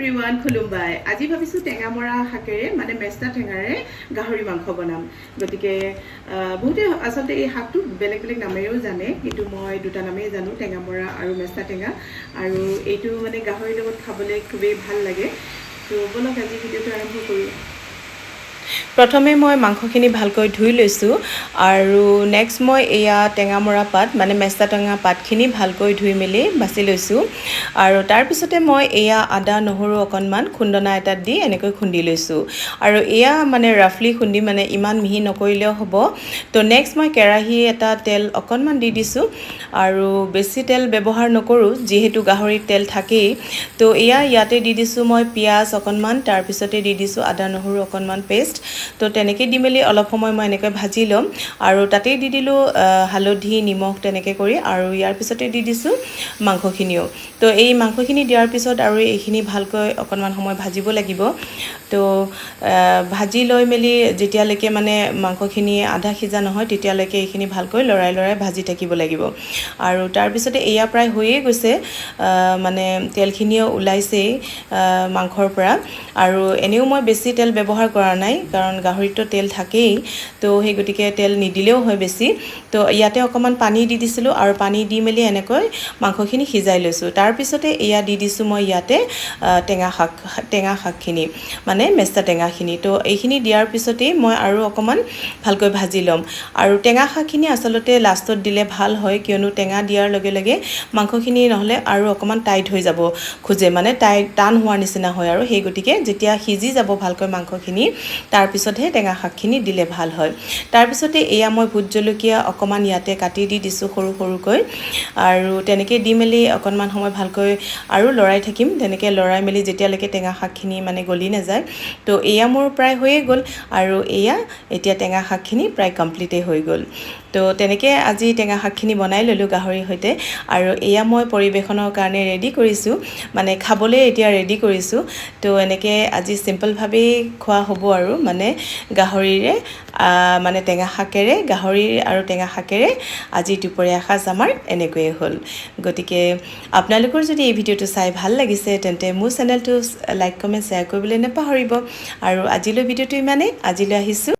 everyone খুলুমবাই আজি ভাবিছোঁ টেঙামৰা শাকেৰে মানে মেষ্টা টেঙাৰে গাহৰি মাংস বনাম গতিকে বহুতে আচলতে এই শাকটো বেলেগ বেলেগ নামেৰেও জানে কিন্তু মই দুটা নামেই জানো টেঙামৰা আৰু মেষ্টা টেঙা আৰু এইটো মানে গাহৰিৰ লগত খাবলৈ খুবেই ভাল লাগে তো বলক আজি ভিডিঅ'টো আৰম্ভ কৰোঁ প্ৰথমে মই মাংসখিনি ভালকৈ ধুই লৈছোঁ আৰু নেক্সট মই এয়া টেঙামৰা পাত মানে মেষ্টা টেঙা পাতখিনি ভালকৈ ধুই মেলি বাছি লৈছোঁ আৰু তাৰপিছতে মই এয়া আদা নহৰু অকণমান খুন্দনা এটাত দি এনেকৈ খুন্দি লৈছোঁ আৰু এয়া মানে ৰাফলি খুন্দি মানে ইমান মিহি নকৰিলেও হ'ব তো নেক্সট মই কেৰাহী এটা তেল অকণমান দি দিছোঁ আৰু বেছি তেল ব্যৱহাৰ নকৰোঁ যিহেতু গাহৰিত তেল থাকেই তো এয়া ইয়াতে দি দিছোঁ মই পিঁয়াজ অকণমান তাৰপিছতে দি দিছোঁ আদা নহৰু অকণমান পেষ্ট তো তেনেকৈ দি মেলি অলপ সময় মই এনেকৈ ভাজি ল'ম আৰু তাতেই দি দিলোঁ হালধি নিমখ তেনেকৈ কৰি আৰু ইয়াৰ পিছতে দি দিছোঁ মাংসখিনিও তো এই মাংসখিনি দিয়াৰ পিছত আৰু এইখিনি ভালকৈ অকণমান সময় ভাজিব লাগিব তো ভাজি লৈ মেলি যেতিয়ালৈকে মানে মাংসখিনি আধা সিজা নহয় তেতিয়ালৈকে এইখিনি ভালকৈ লৰাই লৰাই ভাজি থাকিব লাগিব আৰু তাৰপিছতে এয়া প্ৰায় হৈয়ে গৈছে মানে তেলখিনিও ওলাইছেই মাংসৰ পৰা আৰু এনেও মই বেছি তেল ব্যৱহাৰ কৰা নাই কাৰণ গাহৰিতো তেল থাকেই তো সেই গতিকে তেল নিদিলেও হয় বেছি তো ইয়াতে অকণমান পানী দি দিছিলোঁ আৰু পানী দি মেলি এনেকৈ মাংসখিনি সিজাই লৈছোঁ তাৰপিছতে এয়া দি দিছোঁ মই ইয়াতে টেঙা শাকখিনি মানে মেষ্টা টেঙাখিনি তো এইখিনি দিয়াৰ পিছতেই মই আৰু অকণমান ভালকৈ ভাজি ল'ম আৰু টেঙা শাকখিনি আচলতে লাষ্টত দিলে ভাল হয় কিয়নো টেঙা দিয়াৰ লগে লগে মাংসখিনি নহ'লে আৰু অকণমান টাইট হৈ যাব খোজে মানে টান হোৱাৰ নিচিনা হয় আৰু সেই গতিকে যেতিয়া সিজি যাব ভালকৈ মাংসখিনি তাৰপিছতহে টেঙা শাকখিনি দিলে ভাল হয় তাৰপিছতে এয়া মই ভোট জলকীয়া অকণমান ইয়াতে কাটি দি দিছোঁ সৰু সৰুকৈ আৰু তেনেকৈ দি মেলি অকণমান সময় ভালকৈ আৰু লৰাই থাকিম তেনেকৈ লৰাই মেলি যেতিয়ালৈকে টেঙা শাকখিনি মানে গলি নাযায় তো এয়া মোৰ প্ৰায় হৈয়ে গ'ল আৰু এয়া এতিয়া টেঙা শাকখিনি প্ৰায় কমপ্লিটেই হৈ গ'ল তো তেনেকৈ আজি টেঙা শাকখিনি বনাই ল'লোঁ গাহৰিৰ সৈতে আৰু এয়া মই পৰিৱেশনৰ কাৰণে ৰেডি কৰিছোঁ মানে খাবলৈ এতিয়া ৰেডি কৰিছোঁ তো এনেকৈ আজি চিম্পলভাৱেই খোৱা হ'ব আৰু মানে গাহৰিৰে মানে টেঙা শাকেৰে গাহৰি আৰু টেঙা শাকেৰে আজি দুপৰীয়া সাঁজ আমাৰ এনেকৈয়ে হ'ল গতিকে আপোনালোকৰ যদি এই ভিডিঅ'টো চাই ভাল লাগিছে তেন্তে মোৰ চেনেলটো লাইক কমেণ্ট শ্বেয়াৰ কৰিবলৈ নাপাহৰিব আৰু আজিলৈ ভিডিঅ'টো ইমানেই আজিলৈ আহিছোঁ